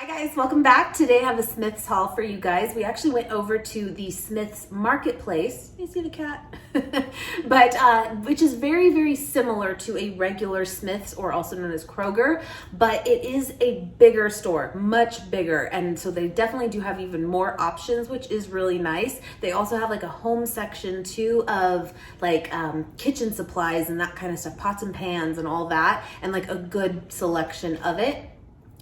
Hi guys, welcome back. Today I have a Smith's haul for you guys. We actually went over to the Smith's Marketplace. You see the cat? Which is very, very similar to a regular Smith's, or also known as Kroger, but it is a bigger store, much bigger. And so they definitely do have even more options, which is really nice. They also have like a home section too of like kitchen supplies and that kind of stuff, pots and pans and all that, and like a good selection of it.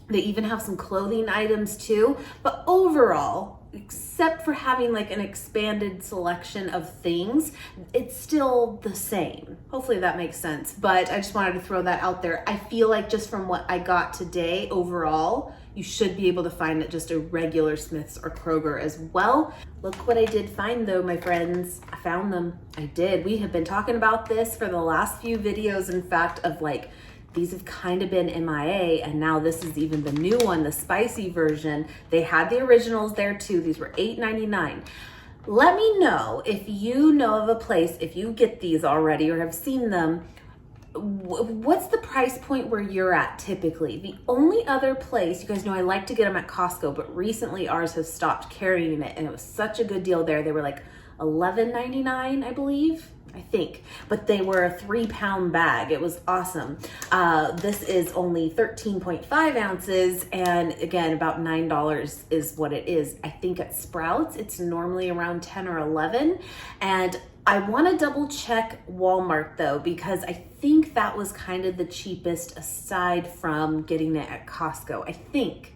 They even have some clothing items too, but overall, except for having like an expanded selection of things, it's still the same. Hopefully that makes sense, but I just wanted to throw that out there. I feel like just from what I got today overall, you should be able to find it just a regular Smith's or Kroger as well. Look what I did find though, my friends. I found them. I did. We have been talking about this for the last few videos, in fact, of like, these have kind of been MIA, and now this is even the new one, the spicy version. They had the originals there too. These were $8.99. Let me know if you know of a place, if you get these already or have seen them, what's the price point where you're at typically? The only other place, you guys know I like to get them at Costco, but recently ours has stopped carrying it, and it was such a good deal there. They were like $11.99, I believe. I think, but they were a 3-pound bag. It was awesome. This is only 13.5 ounces. And again, about $9 is what it is. I think at Sprouts, it's normally around 10 or 11. And I want to double check Walmart though, because I think that was kind of the cheapest aside from getting it at Costco. I think.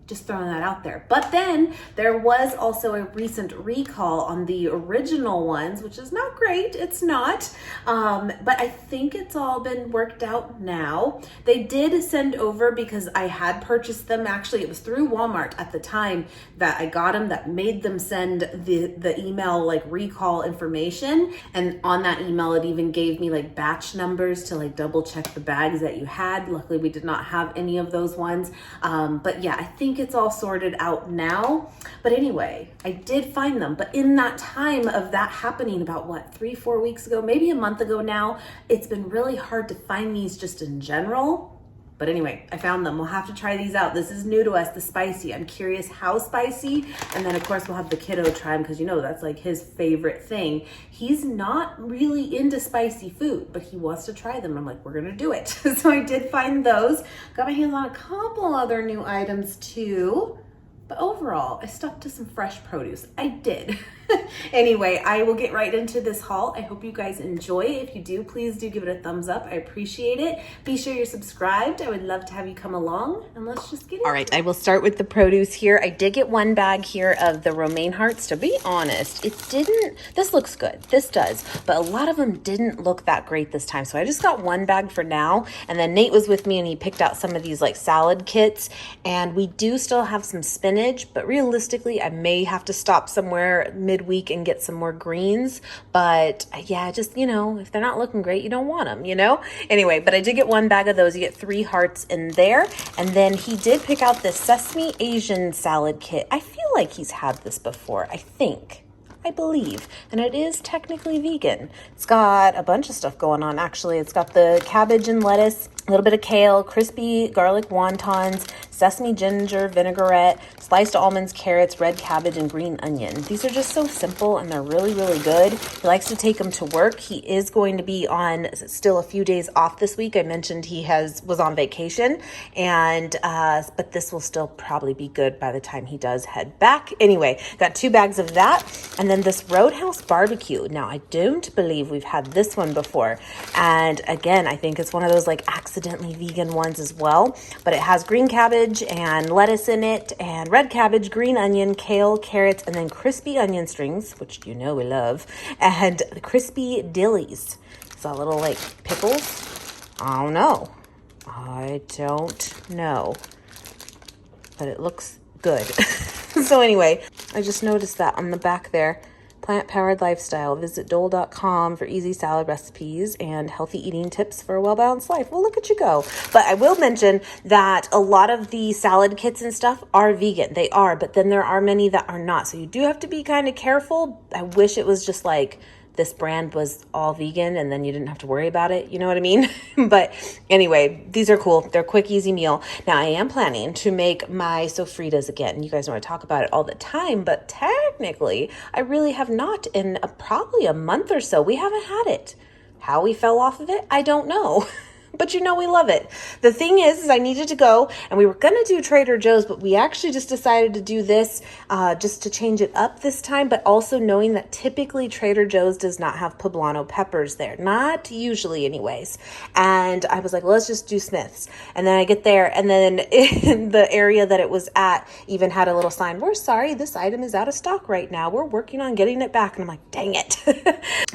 Just throwing that out there. But then there was also a recent recall on the original ones, which is not great. It's not. But I think it's all been worked out now. They did send over, because I had purchased them. Actually, it was through Walmart at the time that I got them, that made them send the email like recall information. And on that email, it even gave me like batch numbers to like double check the bags that you had. Luckily, we did not have any of those ones. But yeah, I think it's all sorted out now. But anyway, I did find them. But in that time of that happening, about what, 3-4 weeks ago, maybe a month ago now, it's been really hard to find these just in general. But anyway, I found them. We'll have to try these out. This is new to us, the spicy. I'm curious how spicy. And then of course we'll have the kiddo try them, because you know that's like his favorite thing. He's not really into spicy food, but he wants to try them. I'm like, we're gonna do it. So I did find those. Got my hands on a couple other new items too. But overall, I stuck to some fresh produce. I did. Anyway, I will get right into this haul. I hope you guys enjoy. If you do, please do give it a thumbs up. I appreciate it. Be sure you're subscribed. I would love to have you come along, and let's just get it. All right, I will start with the produce here. I did get one bag here of the romaine hearts. To be honest, this looks good. This does, but a lot of them didn't look that great this time. So I just got one bag for now. And then Nate was with me and he picked out some of these like salad kits, and we do still have some spinach, but realistically, I may have to stop somewhere midweek and get some more greens. But yeah, just, you know, if they're not looking great, you don't want them, you know? Anyway, but I did get one bag of those. You get 3 hearts in there. And then he did pick out this sesame Asian salad kit. I feel like he's had this before, I believe, and it is technically vegan. It's got a bunch of stuff going on, actually. It's got the cabbage and lettuce, a little bit of kale, crispy garlic wontons, sesame ginger vinaigrette, sliced almonds, carrots, red cabbage, and green onion. These are just so simple, and they're really, really good. He likes to take them to work. He is going to be on still a few days off this week. I mentioned he was on vacation, and but this will still probably be good by the time he does head back. Anyway, got 2 bags of that, and then this Roadhouse barbecue. Now, I don't believe we've had this one before, and again, I think it's one of those like accidentally vegan ones as well, but it has green cabbage and lettuce in it, and red cabbage, green onion, kale, carrots, and then crispy onion strings, which you know we love, and the crispy dillies. It's a little like pickles. I don't know, but it looks good. So anyway, I just noticed that on the back there. Plant-powered lifestyle. Visit Dole.com for easy salad recipes and healthy eating tips for a well-balanced life. Well, look at you go. But I will mention that a lot of the salad kits and stuff are vegan. They are, but then there are many that are not. So you do have to be kind of careful. I wish it was just like this brand was all vegan and then you didn't have to worry about it. You know what I mean? But anyway, these are cool. They're a quick, easy meal. Now I am planning to make my sofritas again. You guys know I talk about it all the time, but technically I really have not in probably a month or so. We haven't had it. How we fell off of it, I don't know. But you know we love it. The thing is I needed to go, and we were going to do Trader Joe's, but we actually just decided to do this just to change it up this time, but also knowing that typically Trader Joe's does not have poblano peppers there. Not usually anyways. And I was like, well, let's just do Smith's. And then I get there, and then in the area that it was at even had a little sign, we're sorry, this item is out of stock right now. We're working on getting it back. And I'm like, dang it.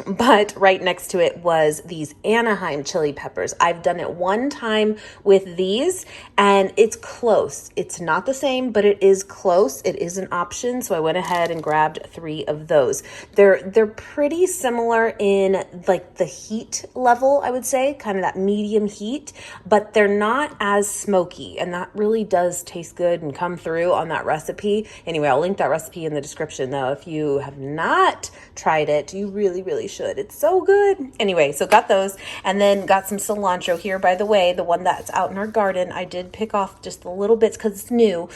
But right next to it was these Anaheim chili peppers. I've done it one time with these and it's close. It's not the same, but it is close. It is an option. So I went ahead and grabbed 3 of those. They're pretty similar in like the heat level, I would say, kind of that medium heat, but they're not as smoky, and that really does taste good and come through on that recipe. Anyway, I'll link that recipe in the description though. If you have not tried it, you really, really should. It's so good. Anyway, so got those, and then got some cilantro here, by the way, the one that's out in our garden. I did pick off just the little bits because it's new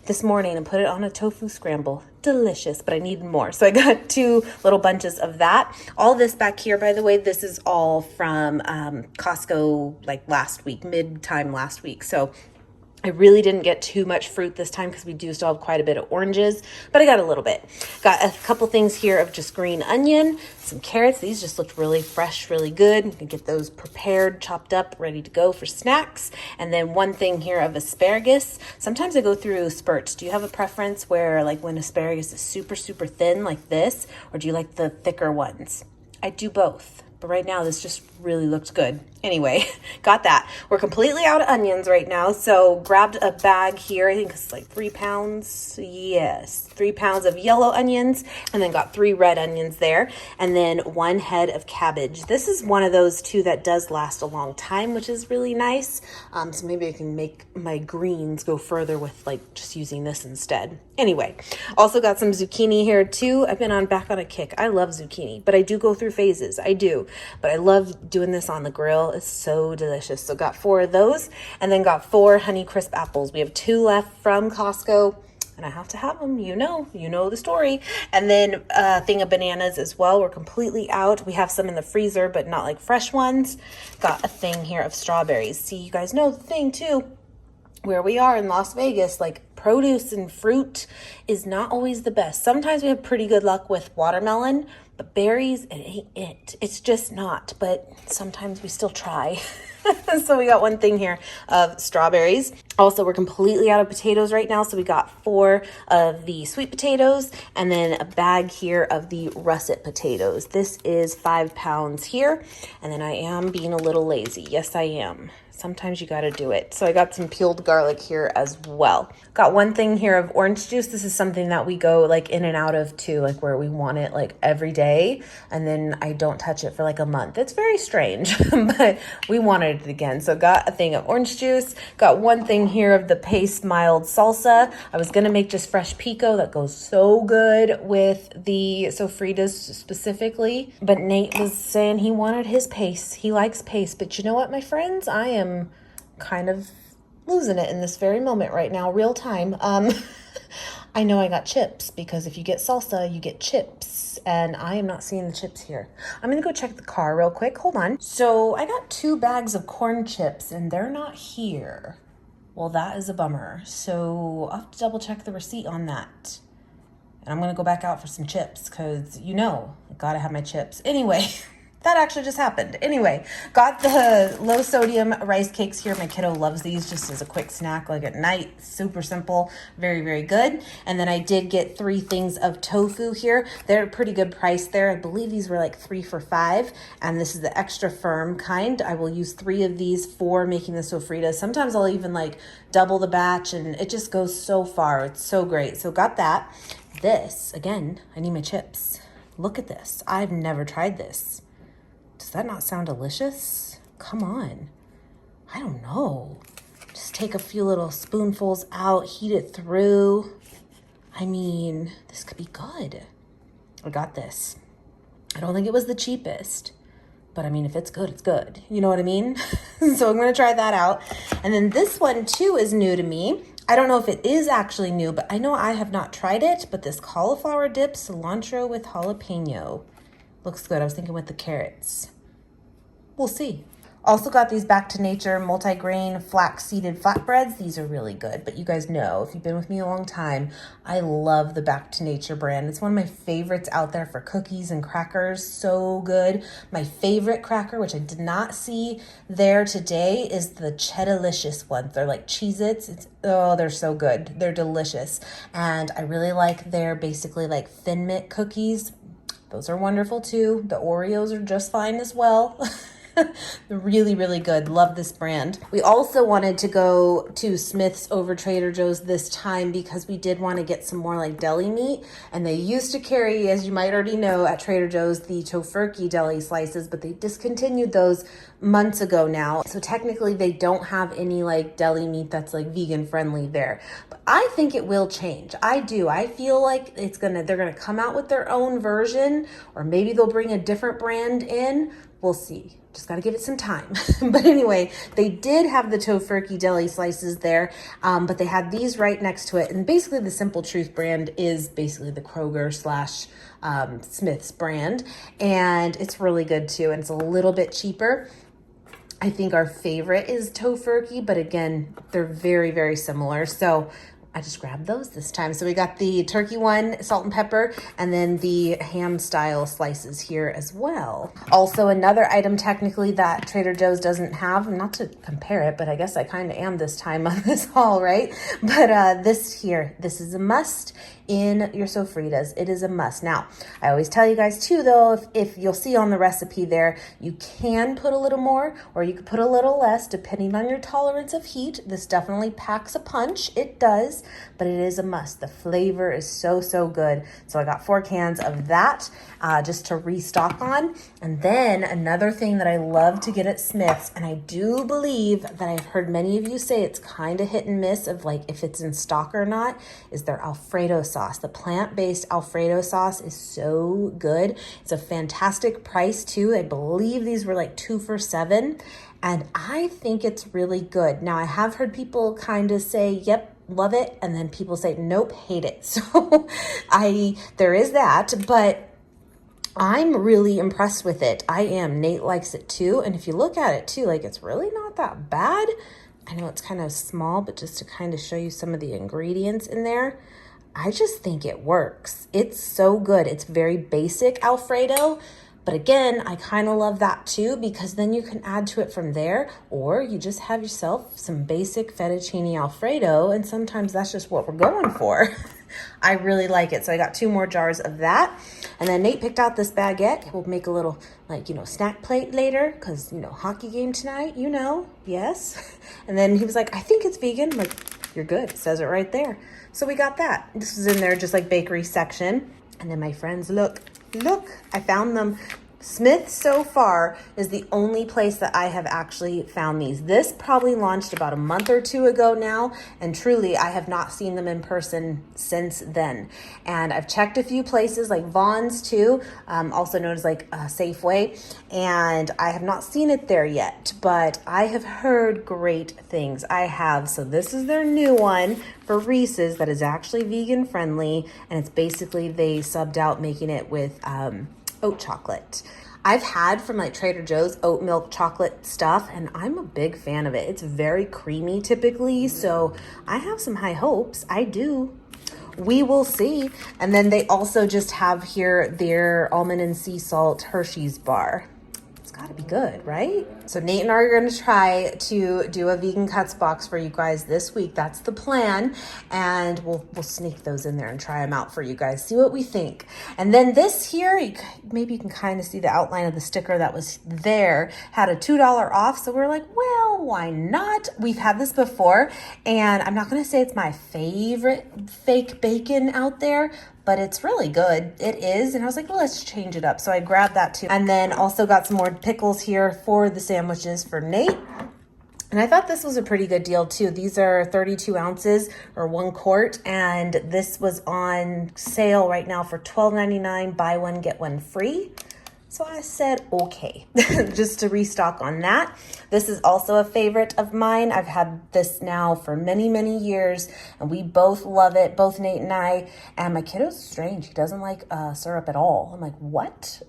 this morning and put it on a tofu scramble. Delicious, but I needed more. So I got 2 little bunches of that. All this back here, by the way, this is all from Costco like last week, mid-time last week. So I really didn't get too much fruit this time because we do still have quite a bit of oranges, but I got a little bit. Got a couple things here of just green onion, some carrots. These just looked really fresh, really good. You can get those prepared, chopped up, ready to go for snacks. And then one thing here of asparagus. Sometimes I go through spurts. Do you have a preference where like when asparagus is super, super thin like this, or do you like the thicker ones? I do both. But right now, this just really looked good. Anyway, got that. We're completely out of onions right now. So grabbed a bag here. I think it's like 3 pounds. Yes, 3 pounds of yellow onions. And then got 3 red onions there. And then 1 head of cabbage. This is one of those 2 that does last a long time, which is really nice. So maybe I can make my greens go further with like just using this instead. Anyway, also got some zucchini here too. I've been back on a kick. I love zucchini, but I do go through phases. I do. But I love doing this on the grill. It's so delicious. So got 4 of those, and then got 4 Honeycrisp apples. We have 2 left from Costco, and I have to have them. You know the story. And then a thing of bananas as well. We're completely out. We have some in the freezer, but not like fresh ones. Got a thing here of strawberries. See, you guys know the thing too. Where we are in Las Vegas, like produce and fruit is not always the best. Sometimes we have pretty good luck with watermelon, but berries, it ain't it. It's just not, but sometimes we still try. So we got 1 thing here of strawberries. Also, we're completely out of potatoes right now. So we got 4 of the sweet potatoes and then a bag here of the russet potatoes. This is 5 pounds here. And then I am being a little lazy. Yes, I am. Sometimes you got to do it. So I got some peeled garlic here as well. Got 1 thing here of orange juice. This is something that we go like in and out of too, like where we want it like every day. And then I don't touch it for like a month. It's very strange, but we wanted it again. So got a thing of orange juice. Got 1 thing here of the paste mild salsa. I was going to make just fresh pico. That goes so good with the sofritas specifically. But Nate was saying he wanted his paste. He likes paste. But you know what, my friends? I am kind of losing it in this very moment right now, real time. I know I got chips because if you get salsa, you get chips, and I am not seeing the chips here. I'm gonna go check the car real quick. Hold on. So I got 2 bags of corn chips and they're not here. Well, that is a bummer. So I'll have to double check the receipt on that. And I'm gonna go back out for some chips because I gotta have my chips. Anyway, that actually just happened. Anyway, got the low sodium rice cakes here. My kiddo loves these just as a quick snack, like at night. Super simple, very, very good. And then I did get 3 things of tofu here. They're a pretty good price there. I believe these were like 3 for $5. And this is the extra firm kind. I will use 3 of these for making the sofritas. Sometimes I'll even like double the batch and it just goes so far. It's so great. So got that. This, again, I need my chips. Look at this. I've never tried this. Does that not sound delicious? Come on. I don't know. Just take a few little spoonfuls out, heat it through. I mean, this could be good. I got this. I don't think it was the cheapest, but I mean, if it's good, it's good. You know what I mean? So I'm gonna try that out. And then this one too is new to me. I don't know if it is actually new, but I know I have not tried it, but this cauliflower dip cilantro with jalapeno looks good. I was thinking with the carrots. We'll see. Also got these Back to Nature multi-grain flax-seeded flatbreads. These are really good, but you guys know, if you've been with me a long time, I love the Back to Nature brand. It's one of my favorites out there for cookies and crackers. So good. My favorite cracker, which I did not see there today, is the Cheddarlicious ones. They're like Cheez-Its. Oh, they're so good. They're delicious. And I really like their basically like Thin Mint cookies. Those are wonderful too. The Oreos are just fine as well. They're really, really good. Love this brand. We also wanted to go to Smith's over Trader Joe's this time because we did want to get some more like deli meat. And they used to carry, as you might already know, at Trader Joe's, the tofurkey deli slices, but they discontinued those months ago now. So technically they don't have any like deli meat that's like vegan friendly there. But I think it will change. I do. I feel like they're gonna come out with their own version, or maybe they'll bring a different brand in. We'll see. Just got to give it some time. But anyway, they did have the tofurkey deli slices there, but they had these right next to it. And basically the Simple Truth brand is basically the Kroger slash Smith's brand. And it's really good too. And it's a little bit cheaper. I think our favorite is tofurkey, but again, they're very, very similar. So I just grabbed those this time. So we got the turkey one, salt and pepper, and then the ham style slices here as well. Also another item technically that Trader Joe's doesn't have, not to compare it, but I guess I kind of am this time on this haul, right? But this is a must in your sofritas. It is a must. Now, I always tell you guys too, though, if you'll see on the recipe there, you can put a little more or you could put a little less depending on your tolerance of heat. This definitely packs a punch. It does, but it is a must. The flavor is so, so good. So I got 4 cans of that just to restock on. And then another thing that I love to get at Smith's, and I do believe that I've heard many of you say it's kind of hit and miss of like if it's in stock or not, is their Alfredo sauce. The plant-based Alfredo sauce is so good. It's a fantastic price too. I believe these were like 2 for $7, and I think it's really good. Now I have heard people kind of say, yep, love it, and then people say, nope, hate it. So there is that, but I'm really impressed with it. I am. Nate likes it too. And if you look at it too, like it's really not that bad. I know it's kind of small, but just to kind of show you some of the ingredients in there, I just think it works. It's so good. It's very basic Alfredo, but again, I kind of love that too, because then you can add to it from there, or you just have yourself some basic fettuccine Alfredo, and sometimes that's just what we're going for. I really like it. So I got 2 more jars of that. And then Nate picked out this baguette. We'll make a little, like, snack plate later because, hockey game tonight, yes. And then he was like, I think it's vegan. I'm like, you're good. It says it right there. So we got that. This was in there just like bakery section. And then my friends, look, I found them. Smith's so far is the only place that I have actually found these. This probably launched about a month or 2 ago now, and truly I have not seen them in person since then. And I've checked a few places like Vaughn's too, also known as like Safeway, and I have not seen it there yet, but I have heard great things. So this is their new one for Reese's that is actually vegan friendly, and it's basically they subbed out making it with oat chocolate. I've had from like Trader Joe's oat milk chocolate stuff, and I'm a big fan of it. It's very creamy typically, so I have some high hopes. I do. We will see. And then they also just have here their almond and sea salt Hershey's bar. It's got to be good, right? So Nate and I are going to try to do a vegan cuts box for you guys this week. That's the plan. And we'll sneak those in there and try them out for you guys. See what we think. And then this here, maybe you can kind of see the outline of the sticker that was there, had a $2 off. So we're like, well, why not? We've had this before. And I'm not going to say it's my favorite fake bacon out there, but it's really good. It is. And I was like, well, let's change it up. So I grabbed that too. And then also got some more pickles here for the sandwiches for Nate. And I thought this was a pretty good deal too. These are 32 ounces or 1 quart. And this was on sale right now for $12.99. Buy one, get one free. So I said, okay, just to restock on that. This is also a favorite of mine. I've had this now for many, many years, and we both love it, both Nate and I. And my kiddo's strange. He doesn't like syrup at all. I'm like, what?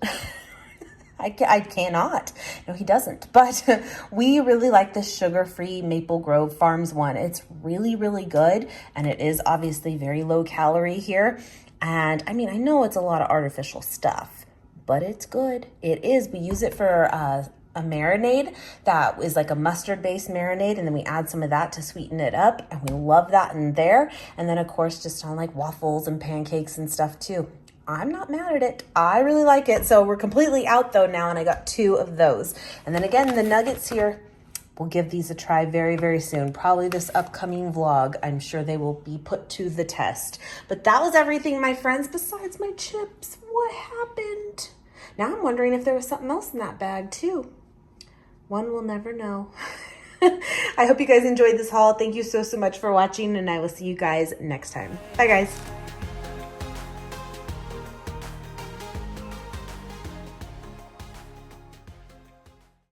I cannot. No, he doesn't. But we really like the sugar-free Maple Grove Farms one. It's really, really good. And it is obviously very low calorie here. And I mean, I know it's a lot of artificial stuff, but it's good. It is. We use it for a marinade that is like a mustard-based marinade, and then we add some of that to sweeten it up, and we love that in there. And then, of course, just on like waffles and pancakes and stuff too. I'm not mad at it. I really like it. So we're completely out though now, and I got 2 of those. And then again, the nuggets here, we'll give these a try very, very soon. Probably this upcoming vlog. I'm sure they will be put to the test. But that was everything, my friends, besides my chips. What happened? Now I'm wondering if there was something else in that bag too. One will never know. I hope you guys enjoyed this haul. Thank you so, so much for watching, and I will see you guys next time. Bye, guys.